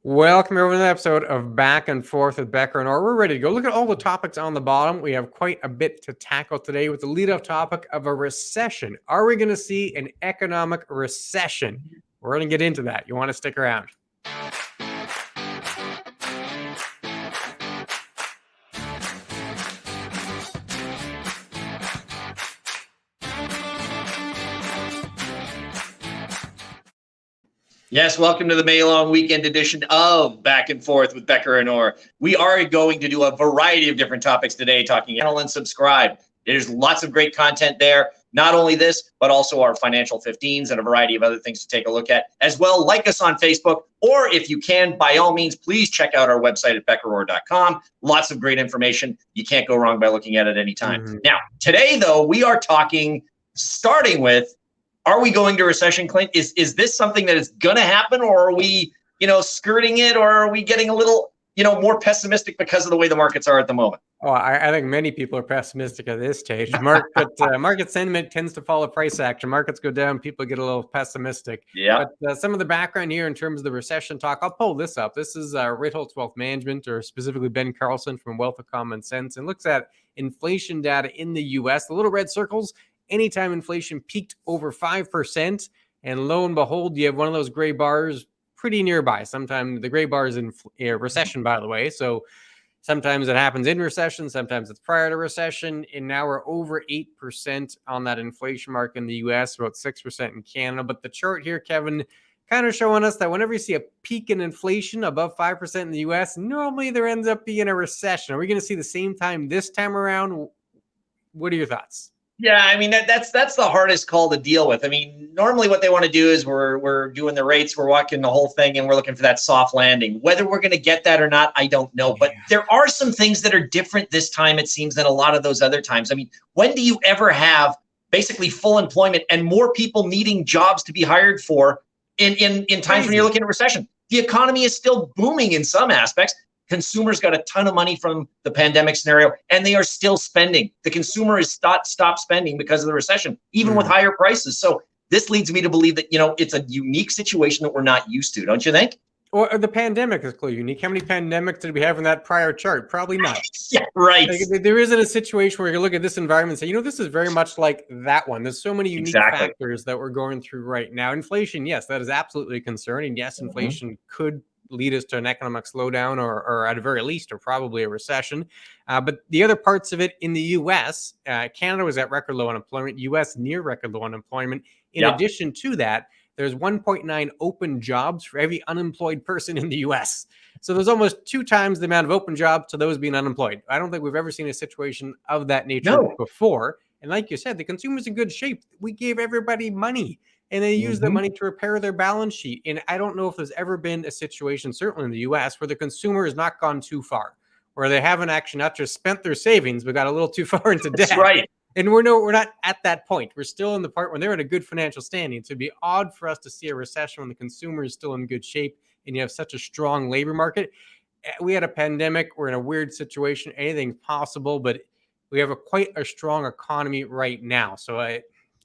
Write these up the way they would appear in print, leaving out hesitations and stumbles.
Welcome everyone to the episode of Back and Forth with Becker and Orr. We're ready to go. Look at all the topics on the bottom. We have quite a bit to tackle today with the lead-off topic of a recession. Are we going to see an economic recession? We're going to get into that. You want to stick around. Yes, welcome to the May long weekend edition of Back and Forth with Becker and Orr. We are going to do a variety of different topics today, talking channel and subscribe. There's lots of great content there. Not only this, but also our financial 15s and a variety of other things to take a look at. As well, like us on Facebook, or if you can, by all means, please check out our website at beckerorr.com. Lots of great information. You can't go wrong by looking at it anytime. Now, today, though, we are starting with, are we going to recession, Clint? Is this something that is going to happen, or are we, skirting it, or are we getting a little, more pessimistic because of the way the markets are at the moment? Oh, I think many people are pessimistic at this stage. Market sentiment tends to follow price action. Markets go down, people get a little pessimistic. Yeah. But some of the background here in terms of the recession talk, I'll pull this up. This is Rebirth Wealth Management, or specifically Ben Carlson from Wealth of Common Sense, and looks at inflation data in the U.S. The little red circles, anytime inflation peaked over 5%, and lo and behold, you have one of those gray bars pretty nearby. Sometimes the gray bar is in recession, by the way. So sometimes it happens in recession, sometimes it's prior to recession, and now we're over 8% on that inflation mark in the U.S., about 6% in Canada. But the chart here, Kevin, kind of showing us that whenever you see a peak in inflation above 5% in the U.S., normally there ends up being a recession. Are we going to see the same time this time around? What are your thoughts? Yeah, I mean, that's the hardest call to deal with. I mean, normally what they want to do is we're doing the rates, we're walking the whole thing, and we're looking for that soft landing. Whether we're going to get that or not, I don't know. But there are some things that are different this time, it seems, than a lot of those other times. I mean, when do you ever have basically full employment and more people needing jobs to be hired for in times when you're looking at recession? The economy is still booming in some aspects. Consumers got a ton of money from the pandemic scenario, and they are still spending. The consumer is stopped spending because of the recession, even with higher prices. So this leads me to believe that, it's a unique situation that we're not used to, don't you think? Or the pandemic is clearly unique. How many pandemics did we have in that prior chart? Probably not. Yeah, right. Like, there isn't a situation where you look at this environment and say, this is very much like that one. There's so many unique factors that we're going through right now. Inflation, yes, that is absolutely a concern. And yes, inflation could lead us to an economic slowdown or at a very least, or probably a recession. But the other parts of it in the U.S., Canada was at record low unemployment, U.S. near record low unemployment. In addition to that, there's 1.9 open jobs for every unemployed person in the U.S. So there's almost 2 times the amount of open jobs to those being unemployed. I don't think we've ever seen a situation of that nature before. And like you said, the consumer's in good shape. We gave everybody money, and they use the money to repair their balance sheet. And I don't know if there's ever been a situation, certainly in the U.S., where the consumer has not gone too far, where they haven't actually not just spent their savings, but got a little too far into debt. That's right. And we're not at that point. We're still in the part when they're in a good financial standing. So it'd be odd for us to see a recession when the consumer is still in good shape and you have such a strong labor market. We had a pandemic. We're in a weird situation. Anything's possible, but we have quite a strong economy right now. So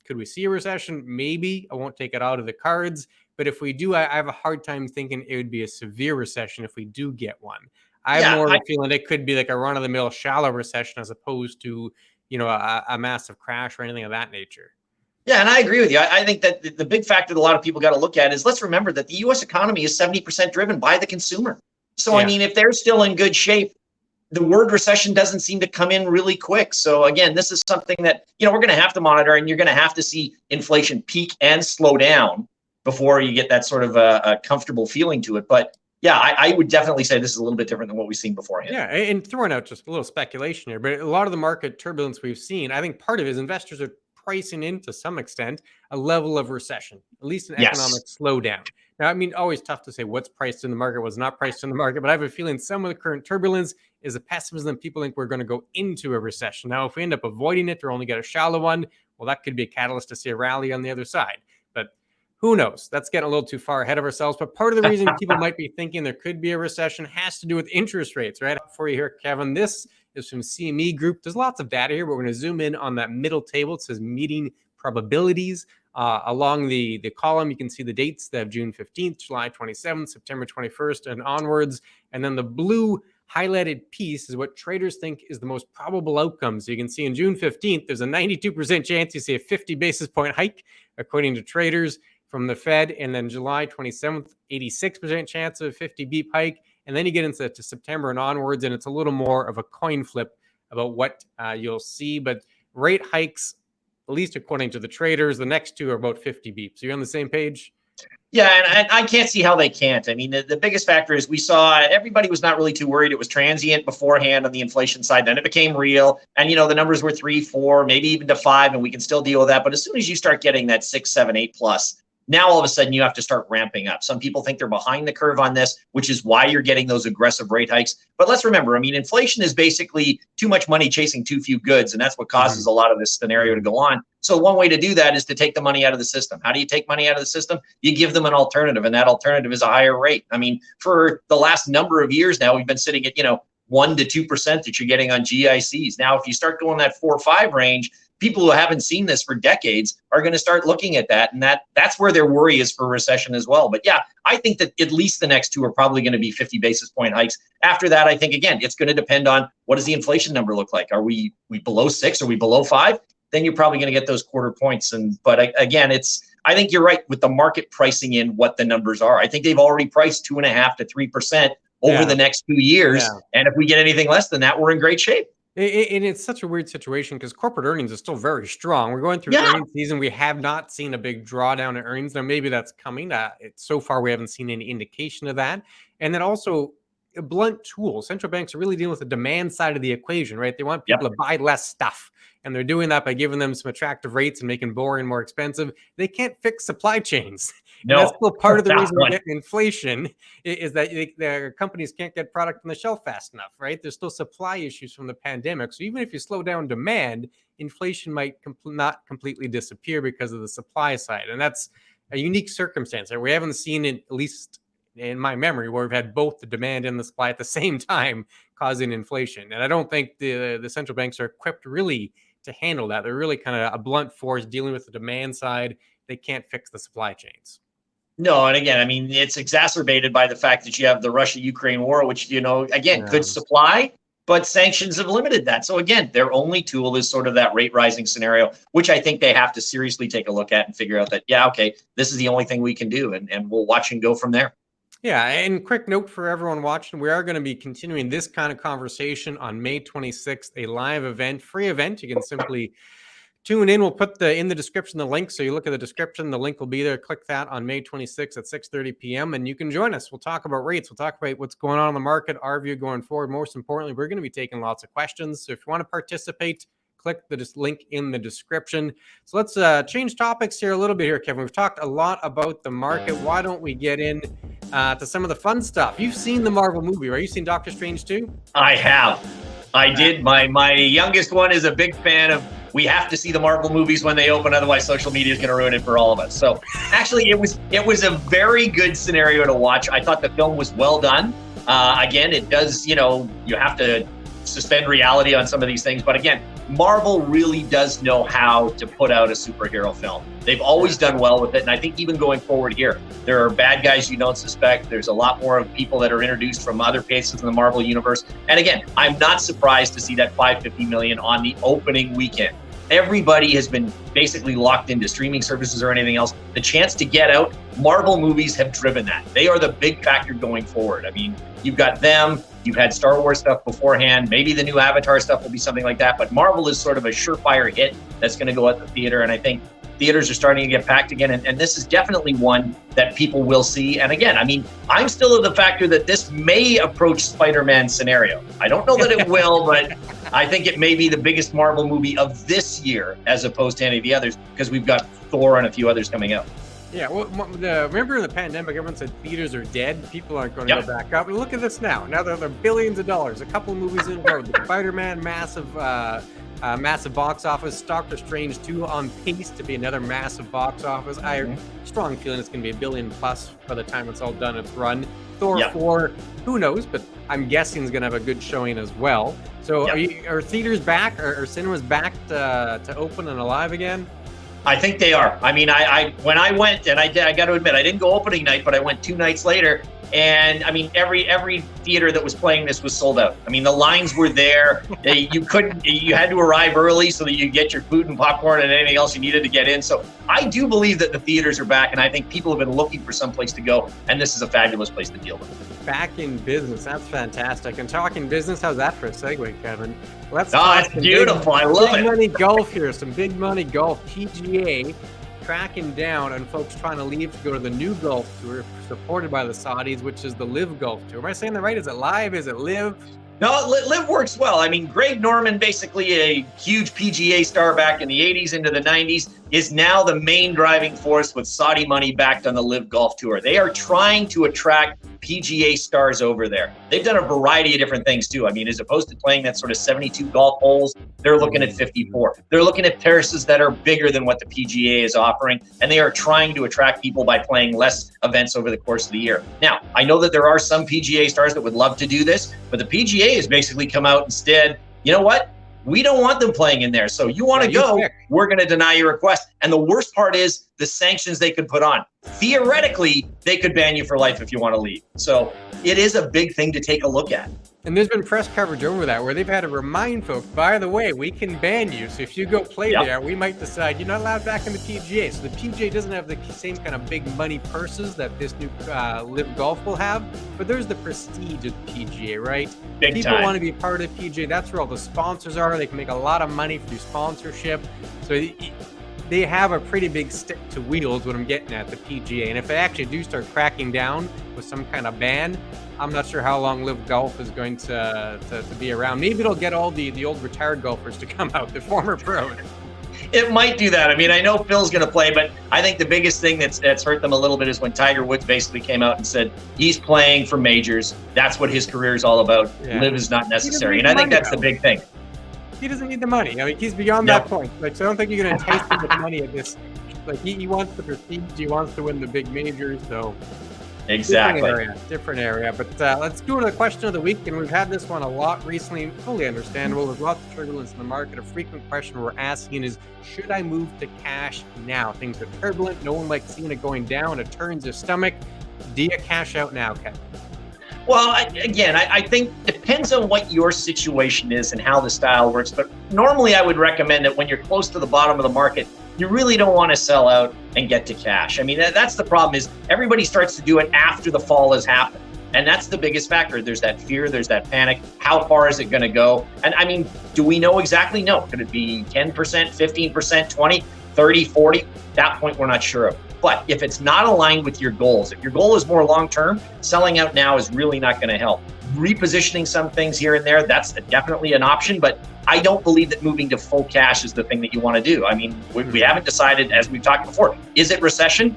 could we see a recession? Maybe. I won't take it out of the cards. But if we do, I have a hard time thinking it would be a severe recession if we do get one. I have more of a feeling it could be like a run-of-the-mill shallow recession as opposed to a massive crash or anything of that nature. Yeah, and I agree with you. I think that the big factor that a lot of people got to look at is, let's remember that the U.S. economy is 70% driven by the consumer. So, I mean, if they're still in good shape, the word recession doesn't seem to come in really quick. So, again, this is something that, we're going to have to monitor, and you're going to have to see inflation peak and slow down before you get that sort of a comfortable feeling to it. But yeah, I would definitely say this is a little bit different than what we've seen beforehand. Yeah, and throwing out just a little speculation here, but a lot of the market turbulence we've seen, I think part of it is investors are pricing in, to some extent, a level of recession, at least an economic slowdown. Now, I mean, always tough to say what's priced in the market, what's not priced in the market, but I have a feeling some of the current turbulence is a pessimism. People think we're going to go into a recession. Now, if we end up avoiding it or only get a shallow one, well, that could be a catalyst to see a rally on the other side. But who knows? That's getting a little too far ahead of ourselves. But part of the reason people might be thinking there could be a recession has to do with interest rates, right? For you here, Kevin, this is from CME Group. There's lots of data here, but we're going to zoom in on that middle table. It says meeting probabilities Along the column, you can see the dates of June 15th, July 27th, September 21st, and onwards. And then the blue highlighted piece is what traders think is the most probable outcome. So you can see in June 15th, there's a 92% chance you see a 50 basis point hike, according to traders from the Fed. And then July 27th, 86% chance of a 50 beep hike. And then you get into September and onwards, and it's a little more of a coin flip about what you'll see. But rate hikes, at least according to the traders, the next two are about 50 beeps. Are you on the same page? Yeah, and I can't see how they can't. I mean, the biggest factor is we saw everybody was not really too worried. It was transient beforehand on the inflation side. Then it became real. And, the numbers were 3, 4, maybe even to 5, and we can still deal with that. But as soon as you start getting that 6, 7, 8 plus, now all of a sudden you have to start ramping up. Some people think they're behind the curve on this, which is why you're getting those aggressive rate hikes. But let's remember, I mean, inflation is basically too much money chasing too few goods. And that's what causes a lot of this scenario to go on. So one way to do that is to take the money out of the system. How do you take money out of the system? You give them an alternative, and that alternative is a higher rate. I mean, for the last number of years now, we've been sitting at, 1 to 2% that you're getting on GICs. Now, if you start going that 4 or 5 range, people who haven't seen this for decades are going to start looking at that. And that's where their worry is for recession as well. But yeah, I think that at least the next two are probably going to be 50 basis point hikes. After that, I think, again, it's going to depend on what does the inflation number look like? Are we below 6? Are we below 5? Then you're probably going to get those quarter points. But again, I think you're right with the market pricing in what the numbers are. I think they've already priced 2.5 to 3% over the next 2 years. Yeah. And if we get anything less than that, we're in great shape. And it's such a weird situation because corporate earnings are still very strong. We're going through earnings season. We have not seen a big drawdown in earnings. Now, maybe that's coming. So far, we haven't seen any indication of that. And then also, a blunt tool. Central banks are really dealing with the demand side of the equation, right? They want people to buy less stuff. And they're doing that by giving them some attractive rates and making borrowing more expensive. They can't fix supply chains. No, and that's still part of the reason we're getting inflation is that the companies can't get product on the shelf fast enough, right? There's still supply issues from the pandemic. So even if you slow down demand, inflation might not completely disappear because of the supply side. And that's a unique circumstance. We haven't seen it, at least in my memory, where we've had both the demand and the supply at the same time causing inflation. And I don't think the central banks are equipped really to handle that. They're really kind of a blunt force dealing with the demand side. They can't fix the supply chains. No, and again, I mean, it's exacerbated by the fact that you have the Russia-Ukraine war, which, could supply, but sanctions have limited that. So again, their only tool is sort of that rate rising scenario, which I think they have to seriously take a look at and figure out that, this is the only thing we can do, and we'll watch and go from there. Yeah, and quick note for everyone watching, we are going to be continuing this kind of conversation on May 26th, a live event, free event. You can simply tune in. We'll put in the description the link. So you look at the description, the link will be there. Click that on May 26th at 6:30 p.m. and you can join us. We'll talk about rates. We'll talk about what's going on in the market, our view going forward. Most importantly, we're going to be taking lots of questions. So if you want to participate, click the link in the description. So let's change topics here a little bit here, Kevin. We've talked a lot about the market. Why don't we get in to some of the fun stuff? You've seen the Marvel movie, right? You've seen Doctor Strange too? I have. I did. My youngest one is a big fan of, we have to see the Marvel movies when they open, otherwise social media is going to ruin it for all of us. So actually, it was a very good scenario to watch. I thought the film was well done. Again, it does, you have to suspend reality on some of these things. But again, Marvel really does know how to put out a superhero film. They've always done well with it. And I think even going forward here, there are bad guys you don't suspect. There's a lot more of people that are introduced from other places in the Marvel universe. And again, I'm not surprised to see that $550 million on the opening weekend. Everybody has been basically locked into streaming services or anything else. The chance to get out, Marvel movies have driven that. They are the big factor going forward. I mean, you've got them, you've had Star Wars stuff beforehand, maybe the new Avatar stuff will be something like that, but Marvel is sort of a surefire hit that's going to go at the theater, and I think theaters are starting to get packed again, and this is definitely one that people will see. And again, I mean, I'm still of the factor that this may approach Spider-Man scenario. I don't know that it will, but I think it may be the biggest Marvel movie of this year as opposed to any of the others, because we've got Thor and a few others coming out. Yeah, well, remember in the pandemic, everyone said theaters are dead. People aren't going to go back up. And look at this now. Now they're billions of dollars. A couple of movies in a row. The Spider-Man, massive box office. Doctor Strange 2 on pace to be another massive box office. I have a strong feeling it's going to be $1 billion plus by the time it's all done its run. Thor 4, who knows? But I'm guessing is going to have a good showing as well. So are theaters back? Are cinemas back to open and alive again? I think they are. I mean, I when I went, and I got to admit, I didn't go opening night, but I went 2 nights later. And I mean, every theater that was playing this was sold out. I mean, the lines were there. You had to arrive early so that you get your food and popcorn and anything else you needed to get in. So I do believe that the theaters are back, and I think people have been looking for some place to go, and this is a fabulous place to deal with. Back in business, that's fantastic. And talking business, how's that for a segue, Kevin? Let's it's beautiful. I love it. Big money golf here, some big money golf. PGA tracking down on folks trying to leave to go to the new golf tour supported by the Saudis, which is the Live Golf Tour. Am I saying that right? Is it live? Is it Live? No, Live works well. I mean, Greg Norman, basically a huge PGA star back in the 80s into the 90s, is now the main driving force with Saudi money backed on the Live Golf Tour. They are trying to attract PGA stars over there. They've done a variety of different things too. I mean, as opposed to playing that sort of 72 golf holes, they're looking at 54. They're looking at terraces that are bigger than what the PGA is offering, and they are trying to attract people by playing less events over the course of the year. Now, I know that there are some PGA stars that would love to do this, but the PGA has basically come out instead, you know what? We don't want them playing in there. So you want to go, we're going to deny your request. And the worst part is the sanctions they could put on. Theoretically, they could ban you for life if you want to leave. So it is a big thing to take a look at. And there's been press coverage over that where they've had to remind folks, by the way, we can ban you. So if you go play there, we might decide you're not allowed back in the PGA. So the PGA doesn't have the same kind of big money purses that this new Live Golf will have. But there's the prestige of the PGA, right? People want to be part of the PGA. That's where all the sponsors are. They can make a lot of money through sponsorship. So they have a pretty big stick to wheels, what I'm getting at, the PGA. And if they actually do start cracking down with some kind of ban, I'm not sure how long Live Golf is going to be around. Maybe it'll get all the old retired golfers to come out, the former pros. It might do that. I mean, I know Phil's going to play, but I think the biggest thing that's hurt them a little bit is when Tiger Woods basically came out and said he's playing for majors. That's what his career is all about. Live is not necessary. And I think that's the big thing. He doesn't need the money. I mean, he's beyond that point. Like, so I don't think you're going to entice him with money at this. Like, he wants the prestige. He wants to win the big majors. So exactly. Different area. But let's go to the question of the week. And we've had this one a lot recently. Fully understandable. There's lots of turbulence in the market. A frequent question we're asking is, should I move to cash now? Things are turbulent. No one likes seeing it going down. It turns your stomach. Do you cash out now, Kevin? Well, I think it depends on what your situation is and how the style works. But normally I would recommend that when you're close to the bottom of the market, you really don't want to sell out and get to cash. I mean, that's the problem is everybody starts to do it after the fall has happened. And that's the biggest factor. There's that fear, there's that panic. How far is it going to go? And I mean, do we know exactly? No. Could it be 10%, 15%, 20, 30, 40? That point we're not sure of. But if it's not aligned with your goals, if your goal is more long-term, selling out now is really not going to help. Repositioning some things here and there, that's definitely an option, but I don't believe that moving to full cash is the thing that you want to do. I mean, we haven't decided, as we've talked before, is it recession?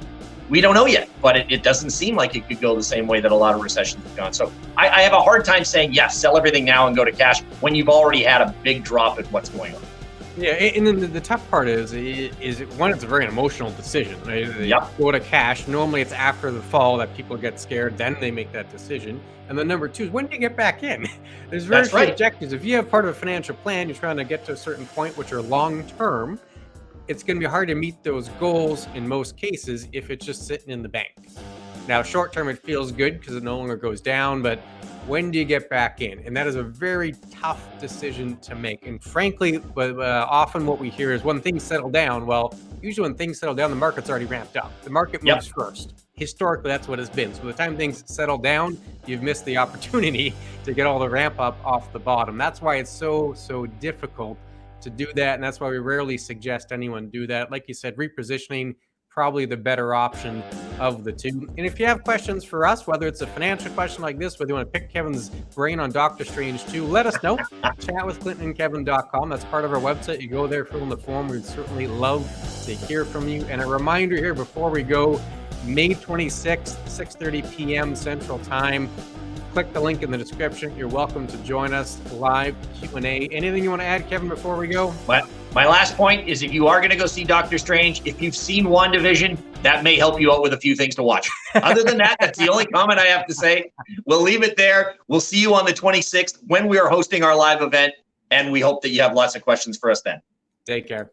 We don't know yet, but it doesn't seem like it could go the same way that a lot of recessions have gone. So I have a hard time saying, yes, sell everything now and go to cash when you've already had a big drop in what's going on. Yeah, and then the tough part is one, it's a very emotional decision. Right? Go to cash. Normally it's after the fall that people get scared, then they make that decision. And then number two is, when do you get back in? There's very few objectives. If you have part of a financial plan, you're trying to get to a certain point, which are long-term, it's going to be hard to meet those goals in most cases if it's just sitting in the bank. Now, short-term, it feels good because it no longer goes down, but when do you get back in? And that is a very tough decision to make. And frankly, often what we hear is when things settle down, well, usually when things settle down, the market's already ramped up. The market moves first. Historically, that's what it's been. So by the time things settle down, you've missed the opportunity to get all the ramp up off the bottom. That's why it's so difficult to do that. And that's why we rarely suggest anyone do that. Like you said, repositioning, probably the better option of the two. And if you have questions for us, whether it's a financial question like this, whether you want to pick Kevin's brain on Doctor Strange 2, let us know. chatwithclintonandkevin.com. That's part of our website. You go there, fill in the form. We'd certainly love to hear from you. And a reminder here before we go, May 26th, 6:30 p.m. Central Time. Click the link in the description. You're welcome to join us live Q&A. Anything you want to add, Kevin, before we go? My last point is, if you are going to go see Doctor Strange, if you've seen WandaVision, that may help you out with a few things to watch. Other than that, that's the only comment I have to say. We'll leave it there. We'll see you on the 26th when we are hosting our live event, and we hope that you have lots of questions for us then. Take care.